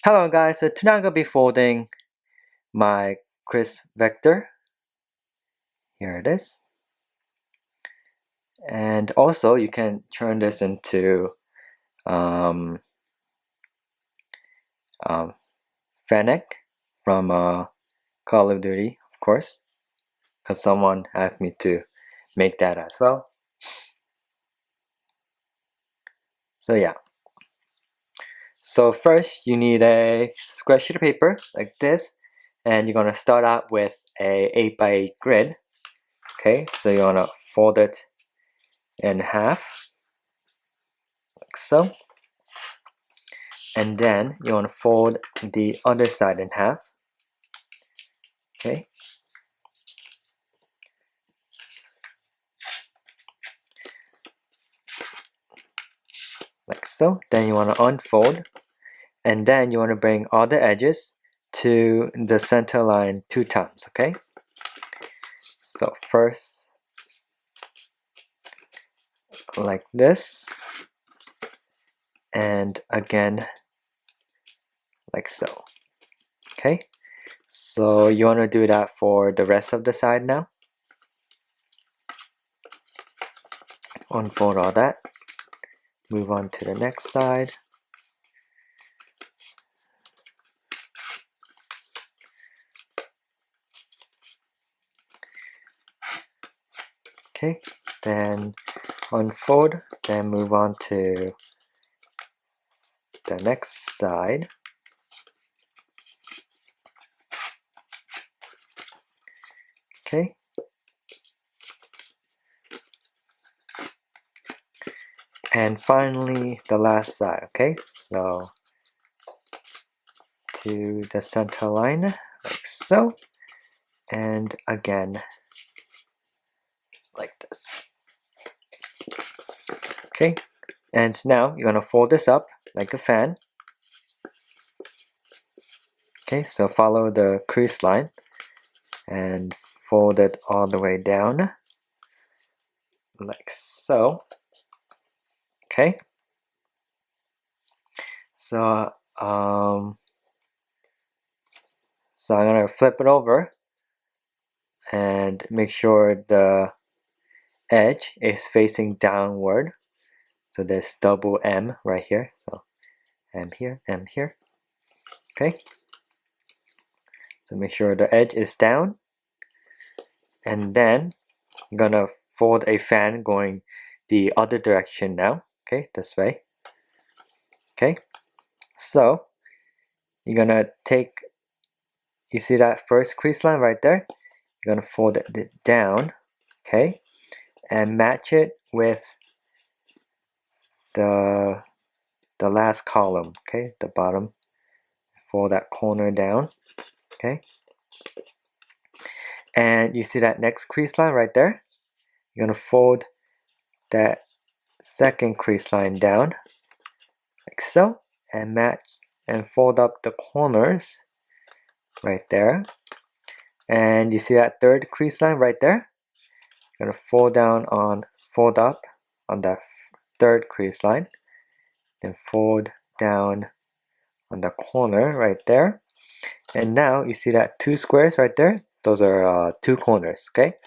Hello guys, so tonight I'm going to be folding my kriss vector. Here it is. And also you can turn this into Fennec from Call of Duty, of course, because someone asked me to make that as well. So yeah. So first you need a square sheet of paper like this, and you're going to start out with a 8x8 grid. Okay, so you want to fold it in half like so, and then you want to fold the other side in half. Okay, like so. Then you want to unfold, and then you want to bring all the edges to the center line 2 times. Okay, so first like this, and again like so. Okay, so you want to do that for the rest of the side now. Unfold all that, move on to the next side. Okay, then unfold, then move on to the next side. Okay, and finally the last side. Okay, so to the center line like so, and again like this. Okay, and now you're gonna fold this up like a fan. Okay, so follow the crease line and fold it all the way down like so. Okay, so I'm gonna flip it over and make sure the edge is facing downward. So there's double M right here. So M here, M here. Okay. So make sure the edge is down. And then I'm gonna fold a fan going the other direction now. Okay, this way. Okay. So you're gonna take, you see that first crease line right there? You're gonna fold it down. Okay. And match it with the last column, okay, the bottom, fold that corner down. Okay, and you see that next crease line right there? You're gonna fold that second crease line down like so, and match and fold up the corners right there. And you see that third crease line right there? You're gonna fold up on that third crease line, then fold down on the corner right there. And now you see that 2 squares right there? Those are 2 corners, okay?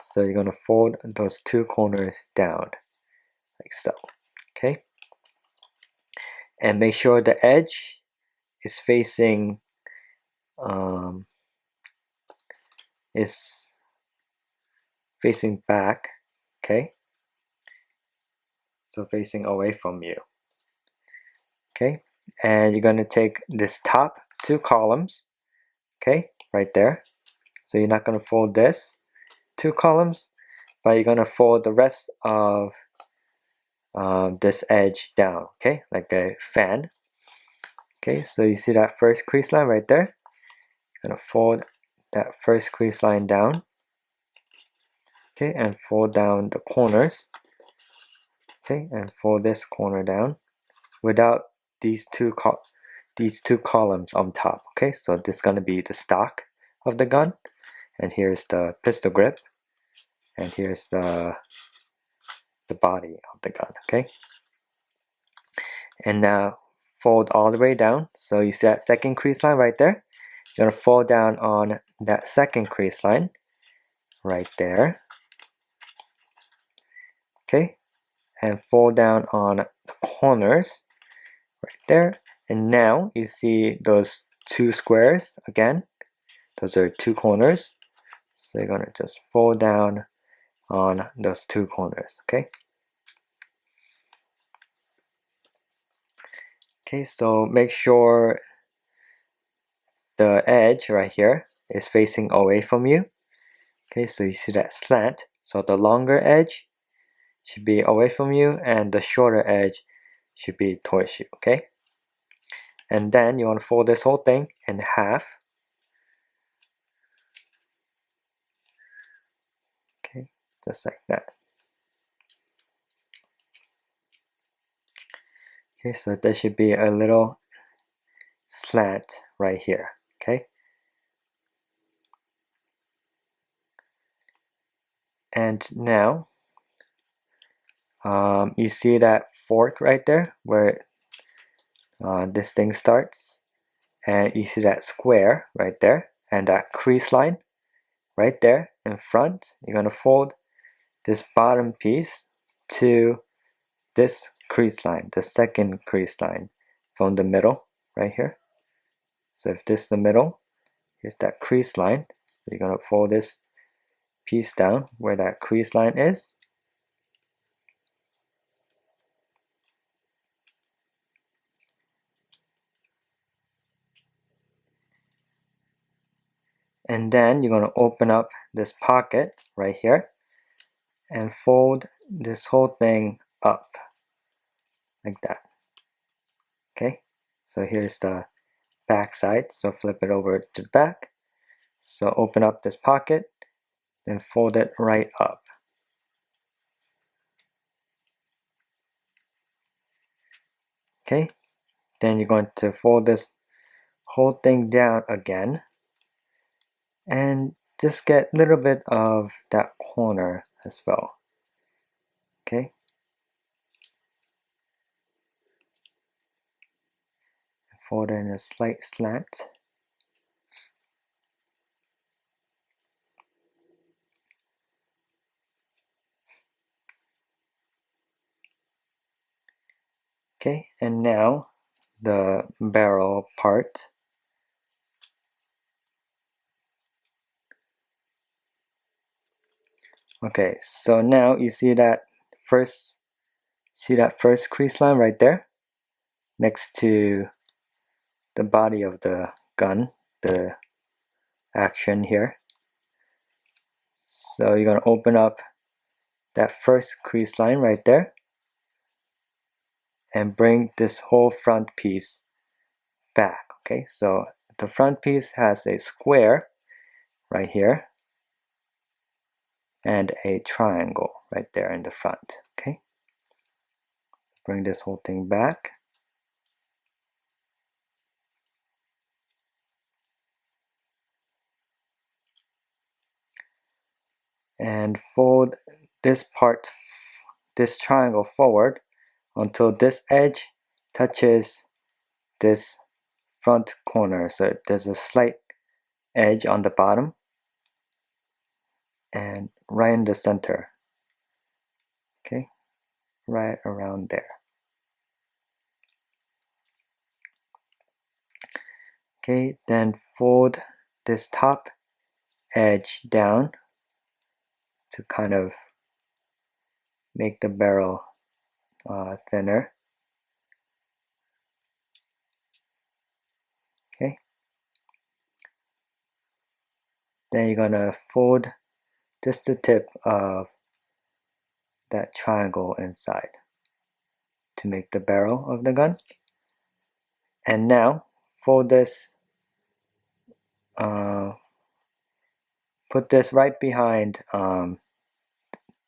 So you're gonna fold those 2 corners down like so, okay? And make sure the edge is facing back, okay? So facing away from you, okay? And you're gonna take this top 2 columns, okay, right there. So you're not gonna fold this 2 columns, but you're gonna fold the rest of this edge down, okay, like a fan. Okay, so you see that first crease line right there? You're gonna fold that first crease line down, okay, and fold down the corners, okay, and fold this corner down without these two columns on top. Okay, so this is gonna be the stock of the gun, and here's the pistol grip, and here's the body of the gun. Okay, and now fold all the way down. So you see that second crease line right there? You're going to fold down on that second crease line right there. Okay, and fold down on the corners right there. And now you see those two squares again. Those are two corners. So you're going to just fold down on those two corners, okay? Okay, so make sure the edge right here is facing away from you. Okay, so you see that slant. So the longer edge should be away from you and the shorter edge should be towards you, okay? And then you want to fold this whole thing in half. Okay, just like that. Okay, so there should be a little slant right here, okay? And now, you see that fork right there where this thing starts, and you see that square right there and that crease line right there in front. You're going to fold this bottom piece to this crease line, the second crease line from the middle right here. So if this is the middle, here's that crease line. So you're going to fold this piece down where that crease line is. And then you're going to open up this pocket right here and fold this whole thing up like that. Okay, so here's the back side, so flip it over to the back. So open up this pocket and fold it right up. Okay, then you're going to fold this whole thing down again and just get a little bit of that corner as well. Okay, fold it in a slight slant. Okay, and now the barrel part. Okay, so now you see that first crease line right there next to the body of the gun, the action here. So you're going to open up that first crease line right there and bring this whole front piece back. Okay, so the front piece has a square right here and a triangle right there in the front. Okay, bring this whole thing back. And fold this part, this triangle forward until this edge touches this front corner. So there's a slight edge on the bottom and right in the center. Okay, right around there. Okay, then fold this top edge down to kind of make the barrel thinner. Okay, then you're gonna fold just the tip of that triangle inside to make the barrel of the gun. And now fold this, put this right behind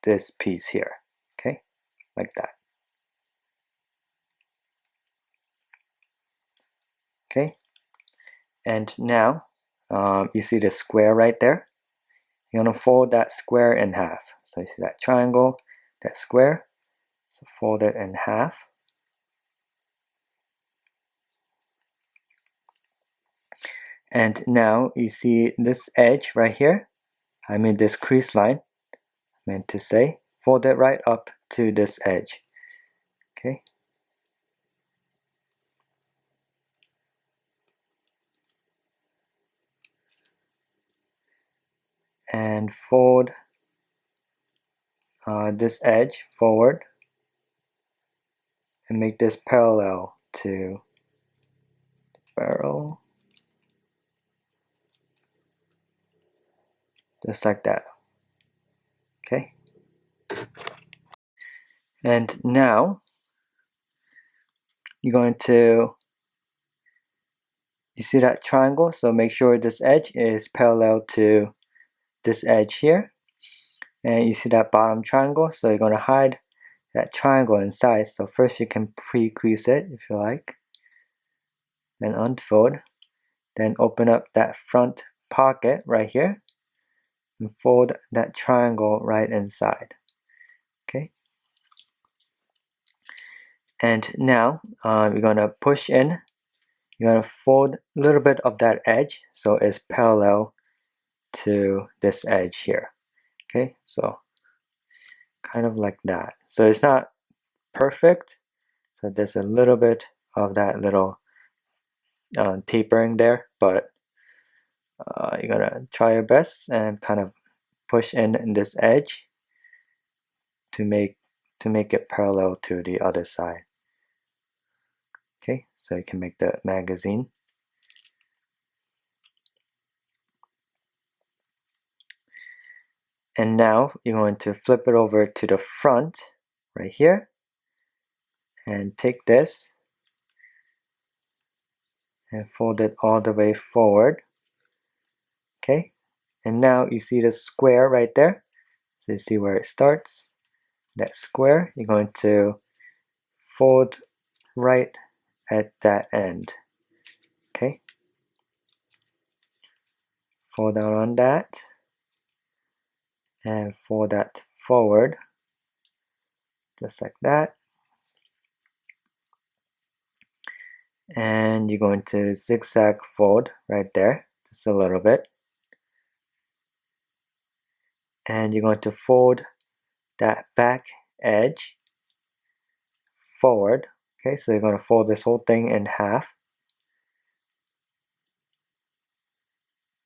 this piece here. Okay, like that. Okay, and now you see the square right there. You're gonna fold that square in half. So you see that triangle, that square. So fold it in half. And now you see this edge right here, I mean this crease line, meant to say, fold it right up to this edge. Okay. And fold this edge forward and make this parallel to barrel, just like that. Okay. And now you're going to, you see that triangle, so make sure this edge is parallel to this edge here. And you see that bottom triangle, so you're going to hide that triangle inside. So first you can pre-crease it if you like, then unfold, then open up that front pocket right here and fold that triangle right inside. Okay. And now you're going to push in, you're going to fold a little bit of that edge so it's parallel to this edge here. Okay, so kind of like that. So it's not perfect, so there's a little bit of that little tapering there, but you're gonna try your best and kind of push in this edge to make it parallel to the other side. Okay, so you can make the magazine. And now you're going to flip it over to the front right here and take this and fold it all the way forward. Okay, and now you see the square right there, so you see where it starts, that square, you're going to fold right at that end. Okay, fold down on that and fold that forward just like that, and you're going to zigzag fold right there just a little bit, and you're going to fold that back edge forward. Okay, so you're going to fold this whole thing in half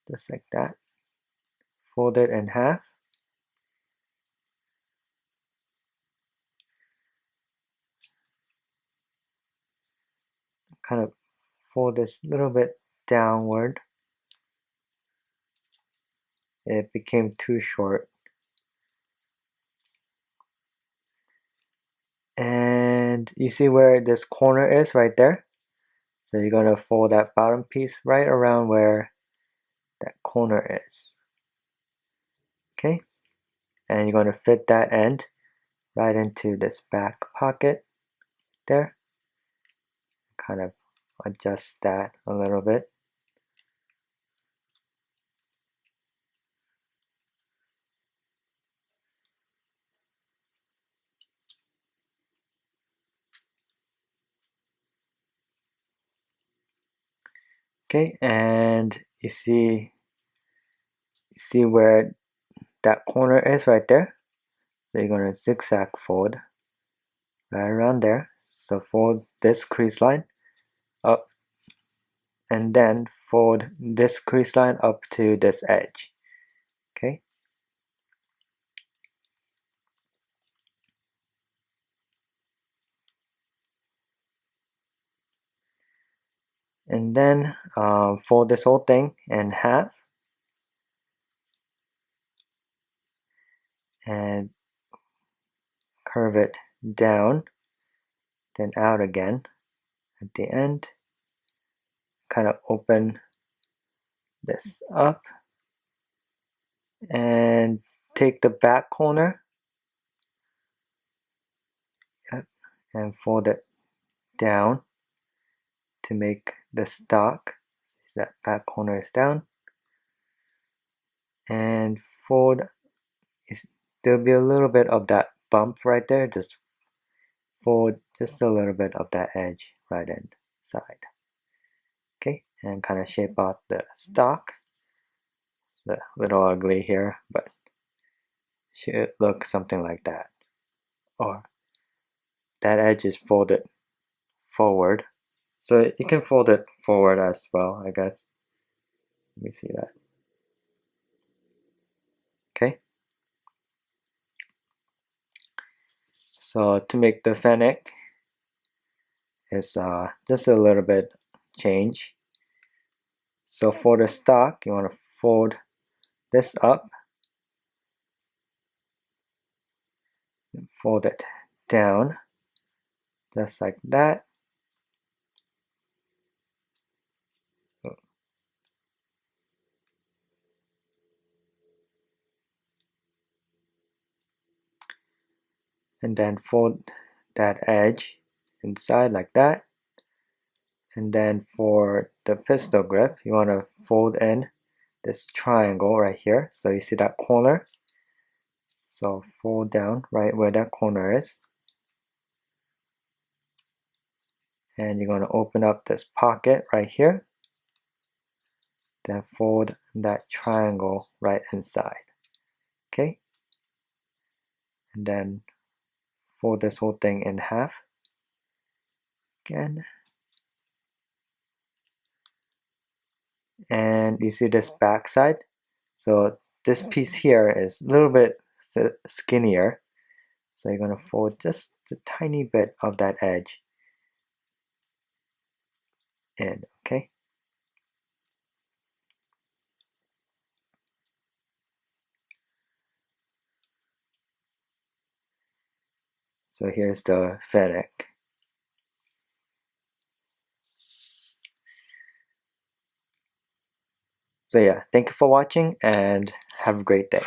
just like that, fold it in half, kind of fold this a little bit downward. It became too short. And you see where this corner is right there? So you're going to fold that bottom piece right around where that corner is. Okay? And you're going to fit that end right into this back pocket there. Kind of adjust that a little bit. Okay, and you see where that corner is right there. So you're going to zigzag fold right around there. So fold this crease line up and then fold this crease line up to this edge. Okay. And then fold this whole thing in half and curve it down, then out again at the end. Kind of open this up and take the back corner, and fold it down to make the stock. So that back corner is down, and fold. There'll be a little bit of that bump right there. Just fold just a little bit of that edge right inside. Okay, and kind of shape out the stalk. It's a little ugly here, but should look something like that. Or that edge is folded forward, so you can fold it forward as well, I guess. Let me see that. Okay. So to make the fennec is just a little bit change. So for the stalk, you want to fold this up, and fold it down, just like that. And then fold that edge inside like that. And then for the pistol grip, you want to fold in this triangle right here. So you see that corner? So fold down right where that corner is. And you're going to open up this pocket right here. Then fold that triangle right inside. Okay? And then fold this whole thing in half. Again. And you see this back side? So this piece here is a little bit skinnier. So you're going to fold just a tiny bit of that edge in, okay? So here's the fennec. So yeah, thank you for watching and have a great day.